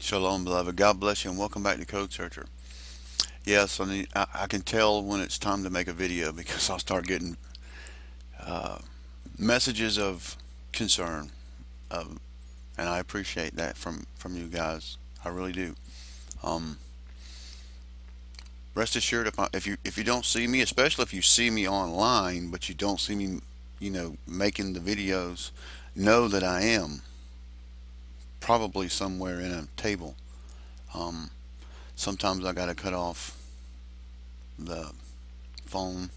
Shalom, beloved. God bless you, and welcome back to Code Searcher. Yes, I can tell when it's time to make a video because I'll start getting messages of concern, um, and I appreciate that from you guys. I really do. Um, Rest assured, if you don't see me, especially if you see me online, but you don't see me, making the videos, know that I am probably somewhere in a table. Um, Sometimes I gotta cut off the phone,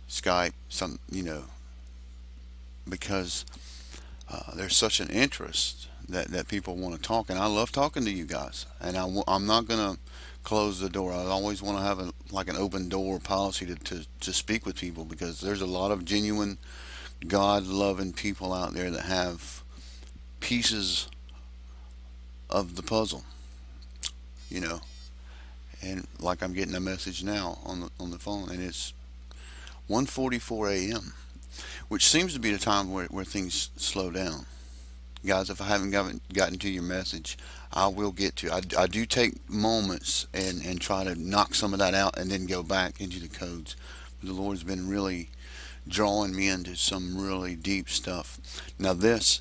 Skype, because there's such an interest that people want to talk, and I love talking to you guys. And I'm not gonna close the door. I always want to have like an open door policy to speak with people, because there's a lot of genuine God loving people out there that have pieces of the puzzle, you know. And like I'm getting a message now on the phone, and it's 1:44 a.m., which seems to be the time where things slow down. Guys, if I haven't gotten to your message, I will get to. I do take moments and try to knock some of that out and then go back into the codes. The Lord's been really drawing me into some really deep stuff. Now this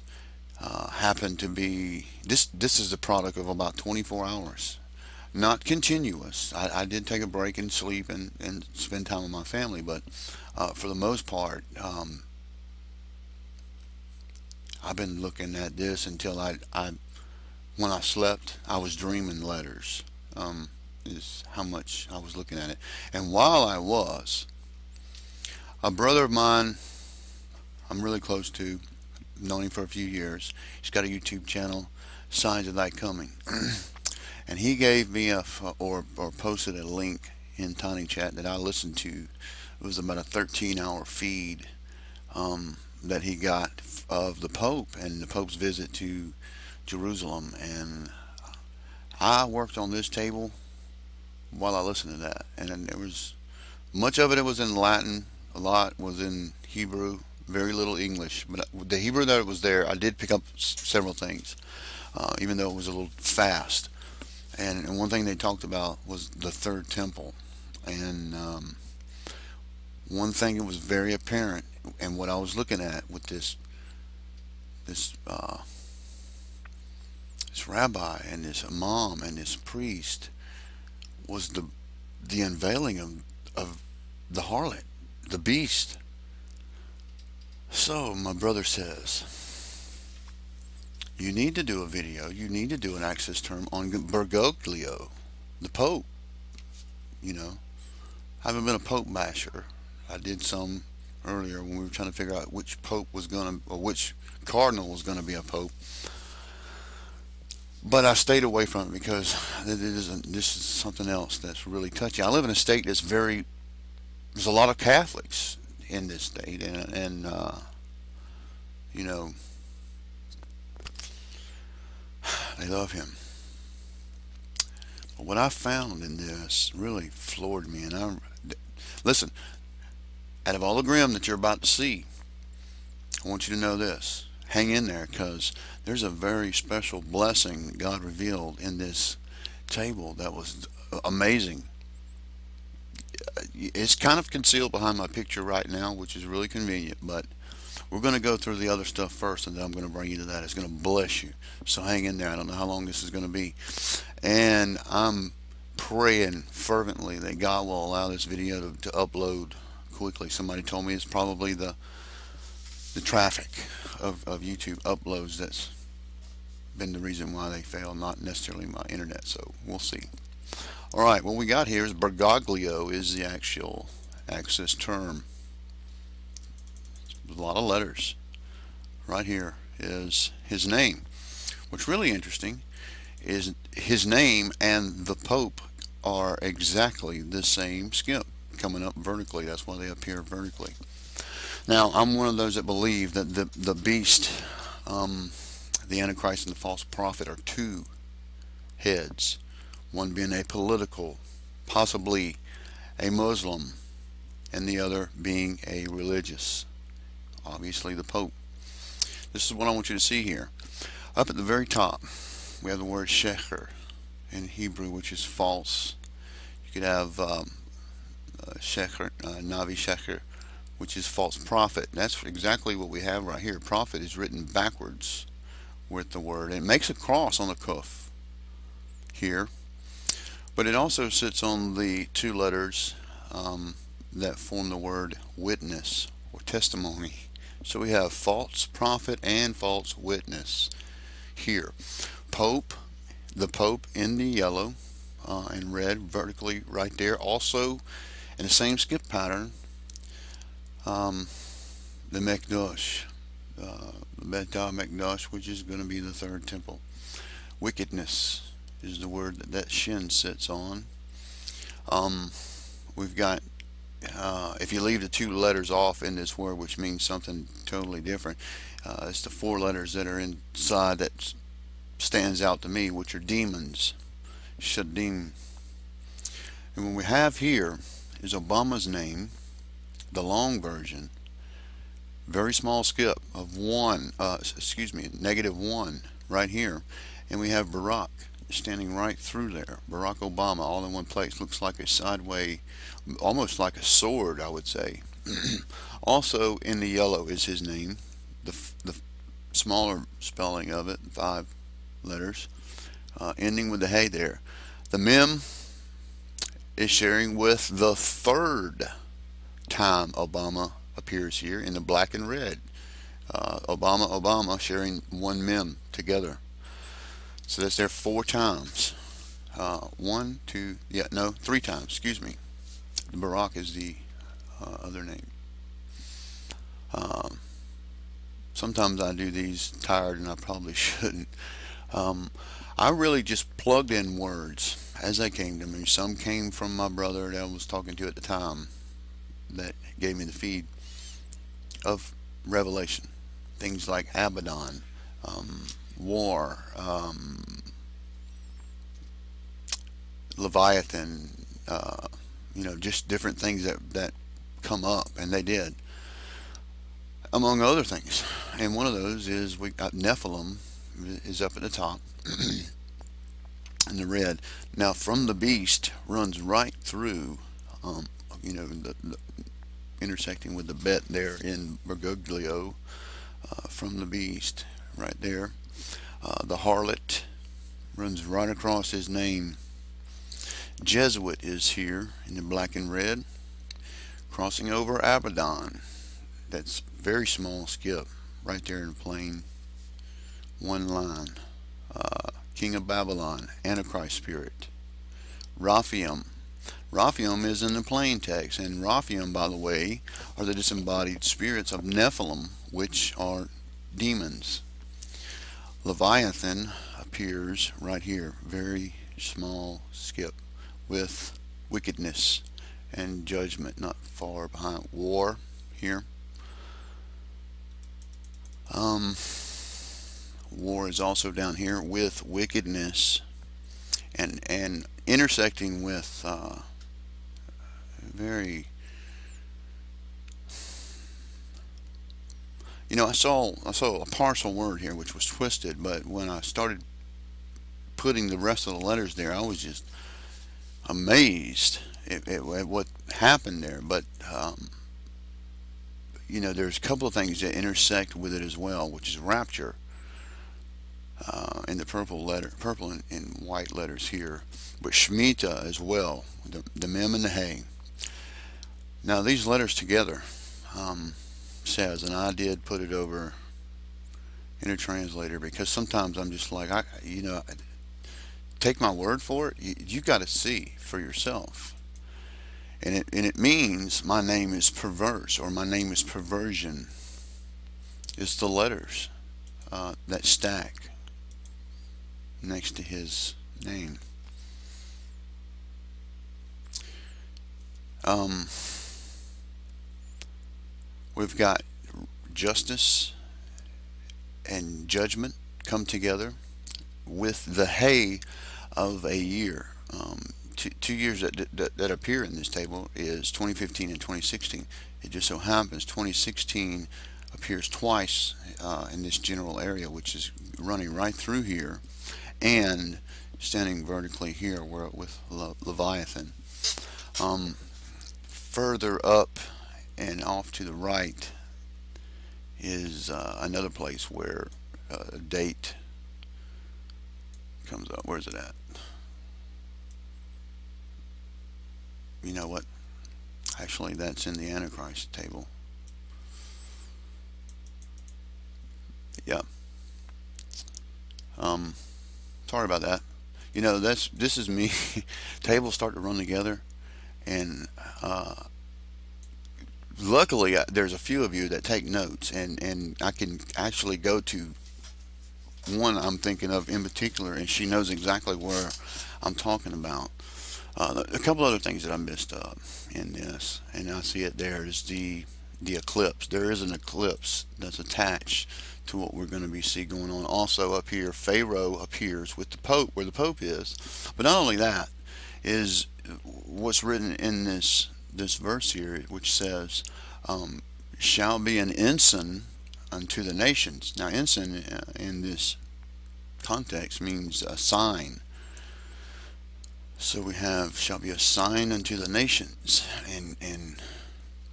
happened to be, this is the product of about 24 hours. Not continuous. I did take a break and sleep and spend time with my family, but for the most part, I've been looking at this until when I slept, I was dreaming letters, is how much I was looking at it. And while I was, a brother of mine I'm really close to, known him for a few years, he's got a YouTube channel, Signs of Thy Coming. And he gave me or posted a link in Tiny Chat that I listened to. It was about a 13-hour feed that he got of the Pope and the Pope's visit to Jerusalem. And I worked on this table while I listened to that. And there was much of it was in Latin, a lot was in Hebrew, very little English. But the Hebrew that was there, I did pick up several things, even though it was a little fast. And one thing they talked about was the third temple. And one thing that was very apparent, and what I was looking at with this rabbi and this imam and this priest, was the unveiling of the harlot, the beast. So my brother says, you need to do a video, you need to do an access term on Bergoglio, the Pope. I haven't been a Pope basher. I did some earlier when we were trying to figure out which Pope was going to, or which Cardinal was going to be a Pope. But I stayed away from it because this is something else that's really touchy. I live in a state that's there's a lot of Catholics in this state, and they love him. But what I found in this really floored me. And listen, out of all the grim that you're about to see, I want you to know this. Hang in there, because there's a very special blessing that God revealed in this table that was amazing. It's kind of concealed behind my picture right now, which is really convenient, but we're going to go through the other stuff first, and then I'm going to bring you to that. It's going to bless you. So hang in there. I don't know how long this is going to be. And I'm praying fervently that God will allow this video to upload quickly. Somebody told me it's probably the traffic of YouTube uploads that's been the reason why they fail, not necessarily my internet. So we'll see. All right, what we got here is Bergoglio is the actual access term. A lot of letters. Right here is his name. What's really interesting is his name and the Pope are exactly the same skip, coming up vertically. That's why they appear vertically. Now, I'm one of those that believe that the beast, the Antichrist and the false prophet, are two heads. One being a political, possibly a Muslim, and the other being a religious, obviously the Pope. This is what I want you to see here. Up at the very top, we have the word sheker in Hebrew, which is false. You could have sheker, navi sheker, which is false prophet. And that's exactly what we have right here. Prophet is written backwards with the word. And it makes a cross on the kuf here. But it also sits on the two letters that form the word witness or testimony. So we have false prophet and false witness here. Pope, the Pope in the yellow and red vertically right there. Also in the same skip pattern, the Mekdosh, the Bet Mekdosh, which is going to be the third temple. Wickedness is the word that shin sits on. We've got, if you leave the two letters off in this word, which means something totally different, it's the four letters that are inside that stands out to me, which are demons, shadim. And what we have here is Obama's name, the long version, very small skip of one, -1 right here, and we have Barack standing right through there. Barack Obama, all in one place. Looks like a sideway, almost like a sword, I would say. Also in the yellow is his name, the smaller spelling of it, 5 letters, ending with the hey there. The mem is sharing with the third time Obama appears here in the black and red. Obama sharing one mem together. So that's there 4 times. 1, 2, yeah, no, 3 times, excuse me. Barack is the other name. Sometimes I do these tired and I probably shouldn't. I really just plugged in words as they came to me. Some came from my brother that I was talking to at the time that gave me the feed of Revelation. Things like Abaddon, war, Leviathan, just different things that come up, and they did, among other things. And one of those is we got Nephilim is up at the top in the red. Now from the beast runs right through, the intersecting with the bet there in Bergoglio, from the beast right there. The harlot runs right across his name. Jesuit is here in the black and red, crossing over Abaddon. That's very small skip right there in plain one line. King of Babylon, Antichrist spirit. Raphaim. Raphaim is in the plain text, and Raphaim, by the way, are the disembodied spirits of Nephilim, which are demons. Leviathan appears right here, very small skip, with wickedness and judgment not far behind. War here. War is also down here with wickedness and intersecting with very, I saw a partial word here which was twisted, but when I started putting the rest of the letters there, I was just amazed at what happened there. But there's a couple of things that intersect with it as well, which is rapture in the purple and white letters here, but Shemitah as well, the mem and the hey. Now these letters together says, and I did put it over in a translator, because sometimes I'm just like, take my word for it. You got to see for yourself. And it means my name is perverse, or my name is perversion. It's the letters that stack next to his name. We've got justice and judgment come together with the hay of a year. Two years that appear in this table is 2015 and 2016. It just so happens 2016 appears twice in this general area, which is running right through here, and standing vertically here where with Leviathan. Further up and off to the right is another place where a date comes up. Where's it at? You know what? Actually, that's in the Antichrist table. Yeah. Sorry about that. You know, this is me. Tables start to run together, and luckily there's a few of you that take notes, and I can actually go to one I'm thinking of in particular, and she knows exactly where I'm talking about. A couple other things that I missed in this, and I see it there, is the eclipse. There is an eclipse that's attached to what we're going to be seeing going on. Also up here, Pharaoh appears with the Pope, where the Pope is. But not only that, is what's written in this verse here, which says, shall be an ensign unto the nations. Now, ensign in this context means a sign. So we have, shall be a sign unto the nations, and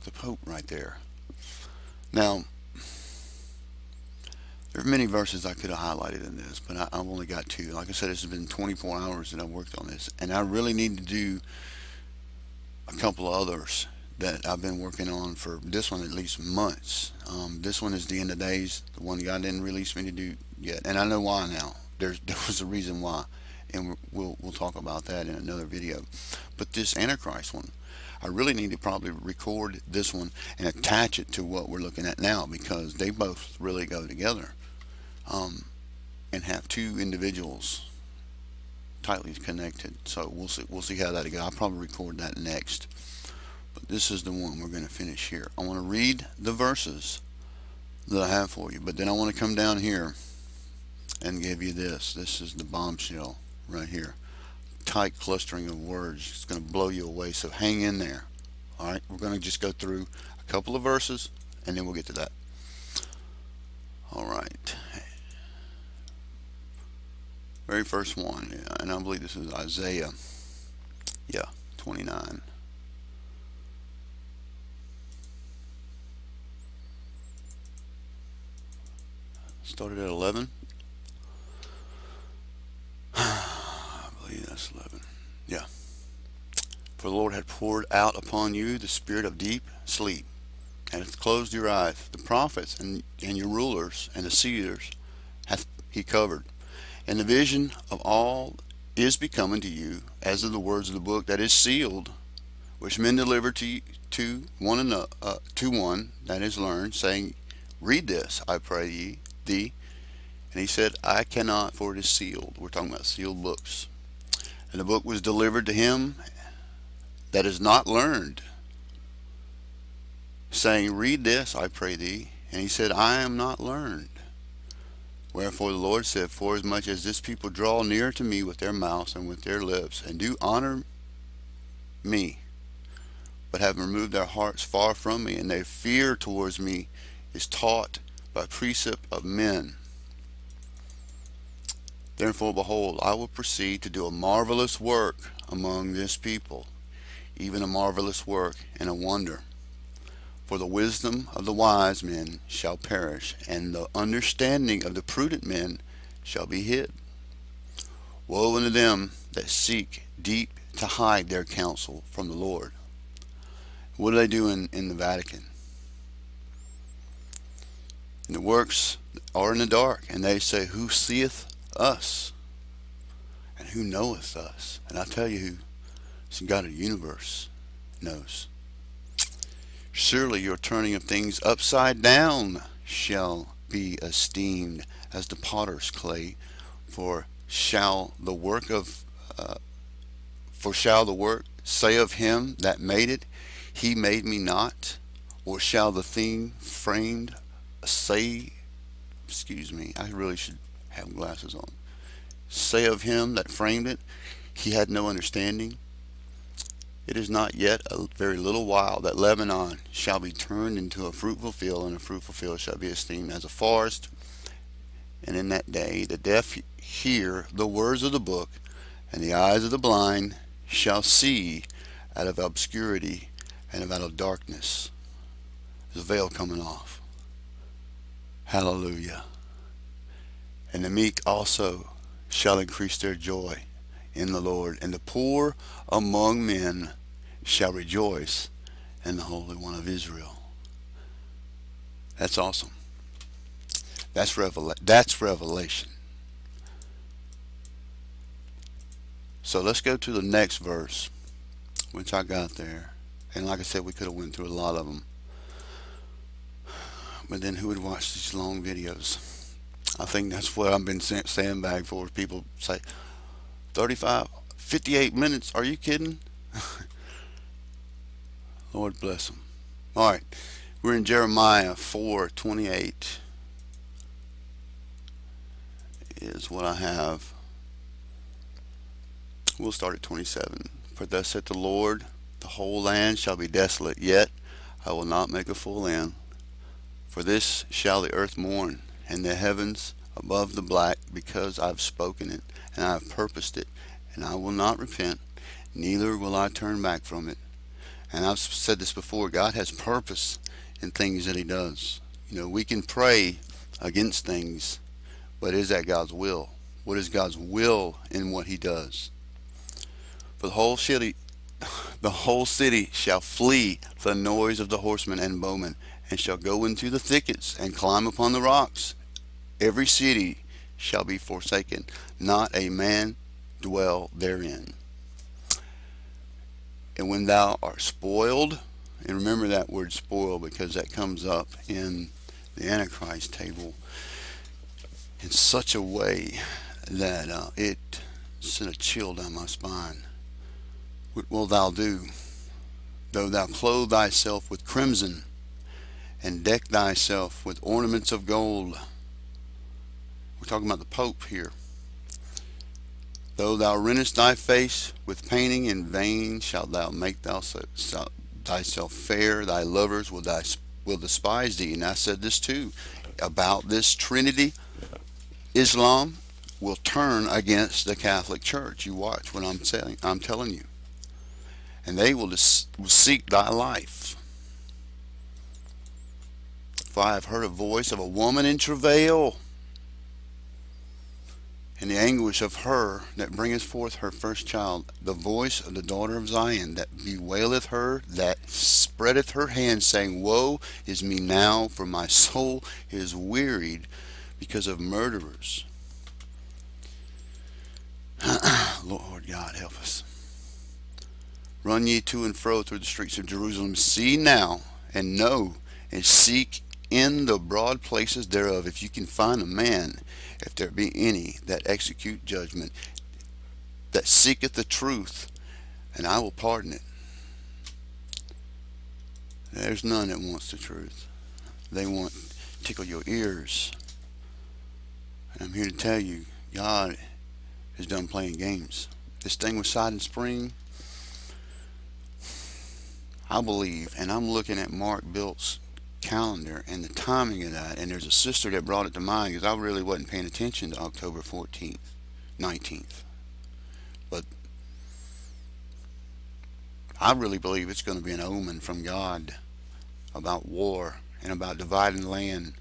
the Pope right there. Now, there are many verses I could have highlighted in this, but I've only got two. Like I said, this has been 24 hours that I've worked on this, and I really need to do a couple of others that I've been working on for this one at least months. This one is the end of days, the one God didn't release me to do yet, and I know why now. There was a reason why, and we'll talk about that in another video. But this Antichrist one, I really need to probably record this one and attach it to what we're looking at now, because they both really go together, and have two individuals tightly connected. So we'll see how that goes. I'll probably record that next. But this is the one we're going to finish here. I want to read the verses that I have for you, but then I want to come down here and give you this. This is the bombshell right here. Tight clustering of words. It's going to blow you away, so hang in there. Alright, we're going to just go through a couple of verses, and then we'll get to that. Alright. Very first one, and I believe this is Isaiah, 29. Started at 11. I believe that's 11. Yeah. For the Lord had poured out upon you the spirit of deep sleep, and hath closed your eyes. The prophets and your rulers and the seers hath he covered. And the vision of all is become unto you as of the words of the book that is sealed, which men deliver to one another, to one that is learned, saying, read this, I pray thee. And he said, I cannot, for it is sealed. We're talking about sealed books. And the book was delivered to him that is not learned, saying, read this, I pray thee. And he said, I am not learned. Wherefore the Lord said, forasmuch as this people draw near to me with their mouths and with their lips, and do honor me, but have removed their hearts far from me, and their fear towards me is taught by precept of men. Therefore, behold, I will proceed to do a marvelous work among this people, even a marvelous work and a wonder. For the wisdom of the wise men shall perish, and the understanding of the prudent men shall be hid. Woe unto them that seek deep to hide their counsel from the Lord. What do they do in the Vatican? And the works are in the dark, and they say, who seeth us? And who knoweth us? And I tell you who, the God of the universe, knows. Surely your turning of things upside down shall be esteemed as the potter's clay. For shall the work say of him that made it, he made me not? Or shall the thing framed say, excuse me, I really should have glasses on, say of him that framed it, he had no understanding? It is not yet a very little while that Lebanon shall be turned into a fruitful field, and a fruitful field shall be esteemed as a forest. And in that day the deaf hear the words of the book, and the eyes of the blind shall see out of obscurity and out of darkness. There's a veil coming off. Hallelujah. And the meek also shall increase their joy in the Lord, and the poor among men shall rejoice in the Holy One of Israel. That's awesome. That's revelation. So let's go to the next verse, which I got there. And like I said, we could have went through a lot of them. But then who would watch these long videos? I think that's what I've been sandbagged for. People say, 35, 58 minutes. Are you kidding? Lord bless them. All right. We're in Jeremiah 4:28 is what I have. We'll start at 27. For thus saith the Lord, the whole land shall be desolate, yet I will not make a full end. For this shall the earth mourn, and the heavens above the black, because I have spoken it, and I have purposed it, and I will not repent, neither will I turn back from it. And I've said this before, God has purpose in things that he does. You know, we can pray against things, but is that God's will? What is God's will in what he does? For the whole city shall flee the noise of the horsemen and bowmen, and shall go into the thickets and climb upon the rocks. Every city shall be forsaken, not a man dwell therein. And when thou art spoiled, and remember that word spoil, because that comes up in the Antichrist table in such a way that it sent a chill down my spine. What wilt thou do? Though thou clothe thyself with crimson, and deck thyself with ornaments of gold. We're talking about the Pope here. Though thou rentest thy face with painting, in vain shalt thou make thyself fair. Thy lovers will despise thee. And I said this too about this Trinity. Islam will turn against the Catholic Church. You watch what I'm telling you. And they will seek thy life. For I have heard a voice of a woman in travail, in the anguish of her that bringeth forth her first child, the voice of the daughter of Zion, that bewaileth her, that spreadeth her hands, saying, Woe is me now, for my soul is wearied because of murderers. Lord God, help us. Run ye to and fro through the streets of Jerusalem. See now, and know, and seek in the broad places thereof, if you can find a man, if there be any, that execute judgment, that seeketh the truth, and I will pardon it. There's none that wants the truth. They want to tickle your ears. And I'm here to tell you, God is done playing games. This thing with Sidon Spring, I believe, and I'm looking at Mark Bilt's calendar and the timing of that, and there's a sister that brought it to mind, because I really wasn't paying attention to October 14th, 19th. But I really believe it's going to be an omen from God about war and about dividing land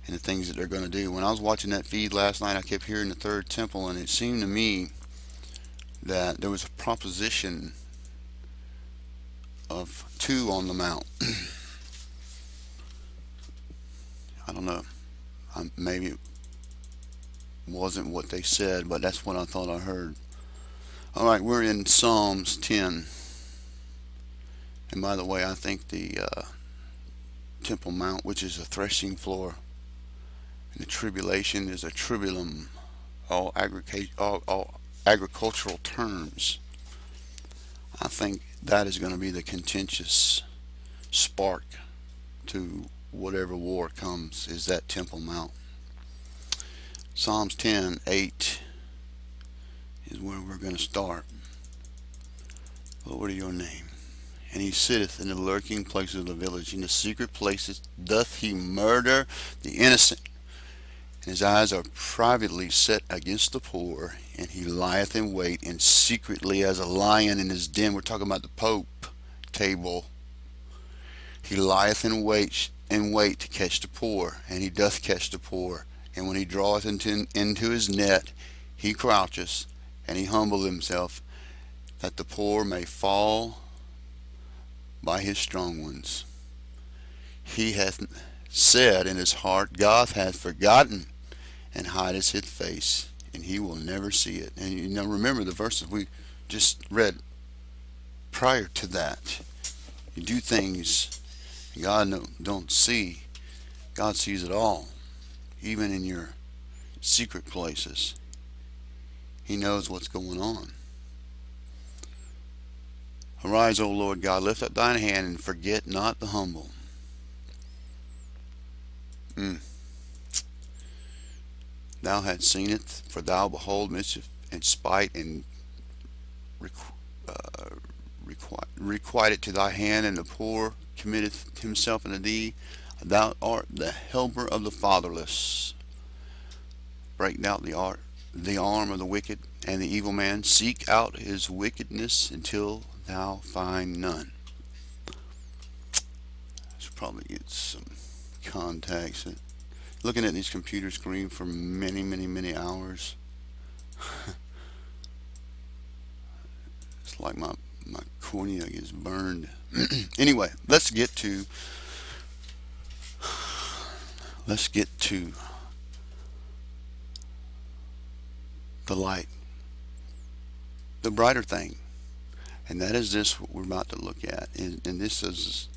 and the things that they're going to do. When I was watching that feed last night, I kept hearing the third temple, and it seemed to me that there was a proposition of two on the mount. I don't know. Maybe it wasn't what they said, but that's what I thought I heard. All right, we're in Psalms 10. And by the way, I think the Temple Mount, which is a threshing floor, and the tribulation is a tribulum, all agricultural terms. I think that is going to be the contentious spark to whatever war comes, is that Temple Mount. Psalms 10:8 is where we're going to start. Glory to your name. And he sitteth in the lurking places of the village. In the secret places doth he murder the innocent. And his eyes are privately set against the poor. And he lieth in wait, and secretly as a lion in his den. We're talking about the Pope table. He lieth in wait to catch the poor, and he doth catch the poor. And when he draweth into his net, he croucheth, and he humbleth himself, that the poor may fall by his strong ones. He hath said in his heart, God hath forgotten, and hideth his face, and he will never see it. And you know, remember the verses we just read prior to that. You do things God don't see. God sees it all, even in your secret places. He knows what's going on. Arise, O Lord God, lift up thine hand, and forget not the humble. Thou hast seen it, for thou behold mischief and spite, and requite it to thy hand, and the poor committeth himself unto thee. Thou art the helper of the fatherless. Break out the arm of the wicked and the evil man. Seek out his wickedness until thou find none. I should probably get some contacts. Looking at these computer screen for many hours. It's like my cornea gets burned. Anyway, let's get to the light, the brighter thing, and that is this what we're about to look at. And this is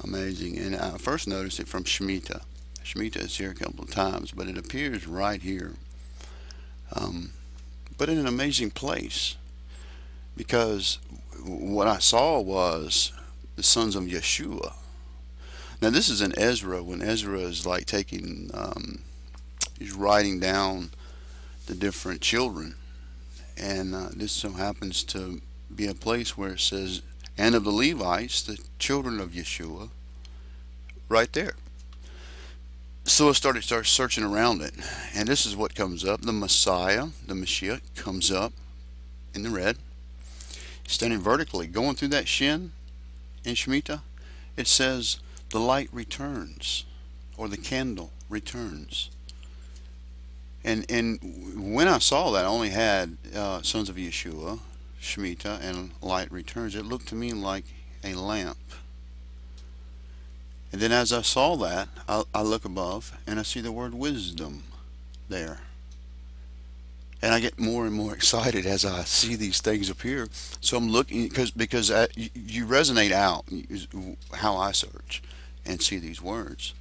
amazing. And I first noticed it from Shemitah. Shemitah is here a couple of times, but it appears right here, but in an amazing place, because what I saw was the sons of Yeshua. Now this is in Ezra, when Ezra is like taking, he's writing down the different children, and this so happens to be a place where it says, and of the Levites, the children of Yeshua, right there. So I started searching around it, and this is what comes up. The Messiah, the Mashiach, comes up in the red, standing vertically, going through that shin in Shemitah. It says the light returns, or the candle returns. And when I saw that, I only had sons of Yeshua, Shemitah, and light returns. It looked to me like a lamp. And then as I saw that, I look above and I see the word wisdom there. And I get more and more excited as I see these things appear. So I'm looking, because you resonate out how I search and see these words.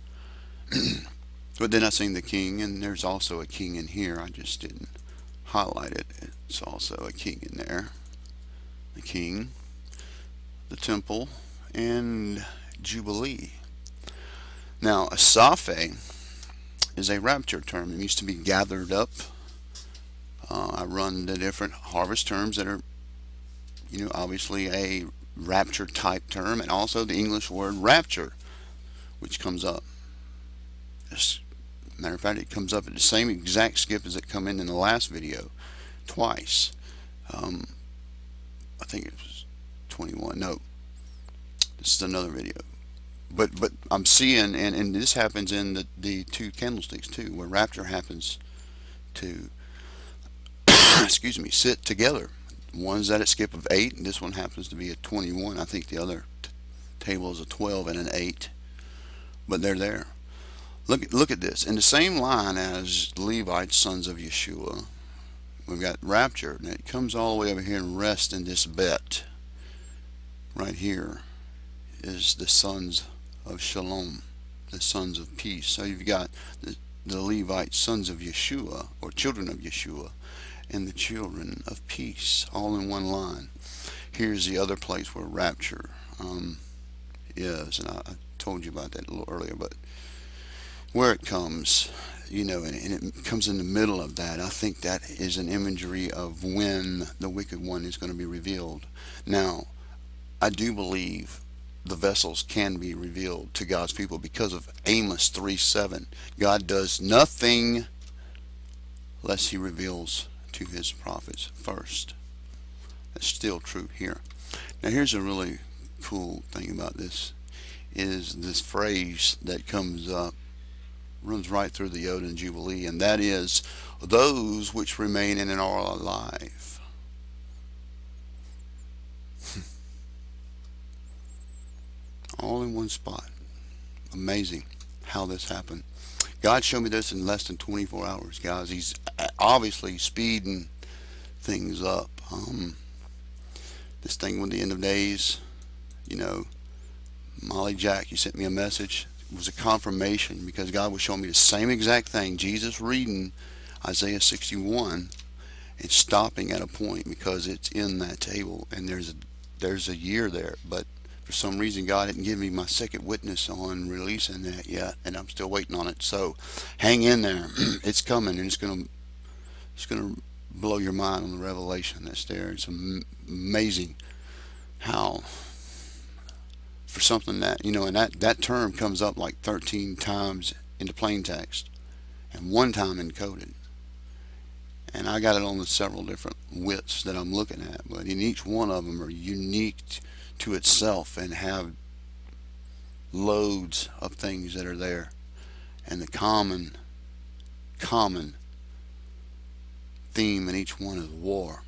But then I seen the king, and there's also a king in here. I just didn't highlight it. It's also a king in there. The king, the temple, and Jubilee. Now, a Saphe is a rapture term. It used to be gathered up. I run the different harvest terms that are, obviously a rapture type term, and also the English word rapture, which comes up. As a matter of fact, it comes up at the same exact skip as it come in the last video, twice. I think it was 21. No, this is another video. But I'm seeing, and this happens in the two candlesticks too, where rapture happens to excuse me, sit together. One's at a skip of 8, and this one happens to be a 21. I think the other table is a 12 and an 8, but they're there. Look at this. In the same line as Levites, sons of Yeshua, we've got rapture, and it comes all the way over here and rests in this bet. Right here is the sons of Shalom, the sons of peace. So you've got the Levite sons of Yeshua, or children of Yeshua, and the children of peace, all in one line. Here's the other place where rapture is, and I told you about that a little earlier, but where it comes and it comes in the middle of that. I think that is an imagery of when the wicked one is going to be revealed. Now, I do believe the vessels can be revealed to God's people because of Amos 3:7. God does nothing lest he reveals to his prophets first. That's still true here. Now here's a really cool thing about this is this phrase that comes up, runs right through the Yod and Jubilee, and that is those which remain and are alive. All in one spot. Amazing how this happened. God showed me this in less than 24 hours, guys. He's obviously speeding things up. This thing with the end of days, Molly Jack, you sent me a message. It was a confirmation because God was showing me the same exact thing. Jesus reading Isaiah 61 and stopping at a point because it's in that table and there's a year there, but for some reason God didn't give me my second witness on releasing that yet, and I'm still waiting on it. So hang in there. It's coming, and it's gonna blow your mind on the revelation that's there. It's amazing how for something that and that term comes up like 13 times in the plain text and one time encoded. And I got it on the several different widths that I'm looking at, but in each one of them are unique to itself and have loads of things that are there. And the common theme in each one is war,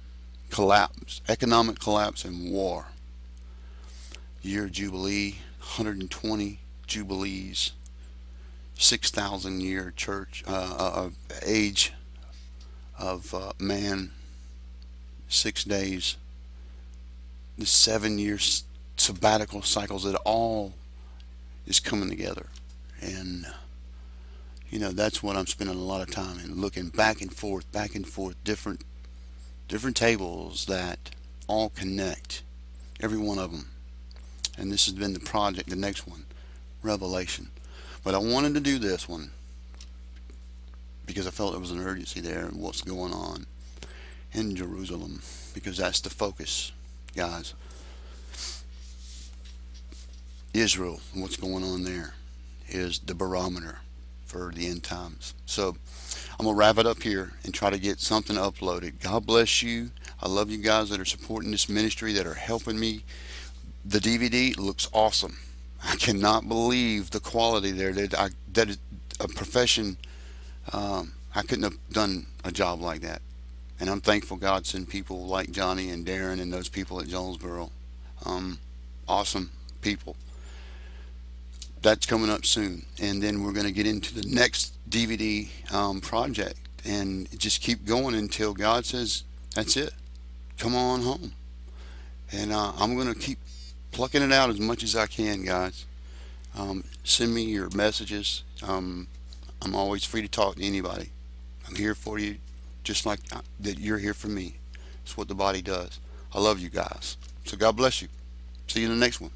collapse, economic collapse, and war. Year of Jubilee, 120 Jubilees, 6,000 year church age of man, 6 days, the 7 year sabbatical cycles. It all is coming together, and that's what I'm spending a lot of time in, looking back and forth, different tables that all connect, every one of them. And this has been the project, the next one, Revelation. But I wanted to do this one because I felt there was an urgency there in what's going on in Jerusalem, because that's the focus, guys. Israel, what's going on there is the barometer for the end times. So I'm going to wrap it up here and try to get something uploaded. God bless you. I love you guys that are supporting this ministry, that are helping me. The DVD looks awesome. I cannot believe the quality there. That is a profession. I couldn't have done a job like that. And I'm thankful God sent people like Johnny and Darren and those people at Jonesboro. Awesome people. That's coming up soon. And then we're going to get into the next DVD project and just keep going until God says, that's it. Come on home. And I'm going to keep plucking it out as much as I can, guys. Send me your messages. I'm always free to talk to anybody. I'm here for you, just like that you're here for me. It's what the body does. I love you guys. So God bless you. See you in the next one.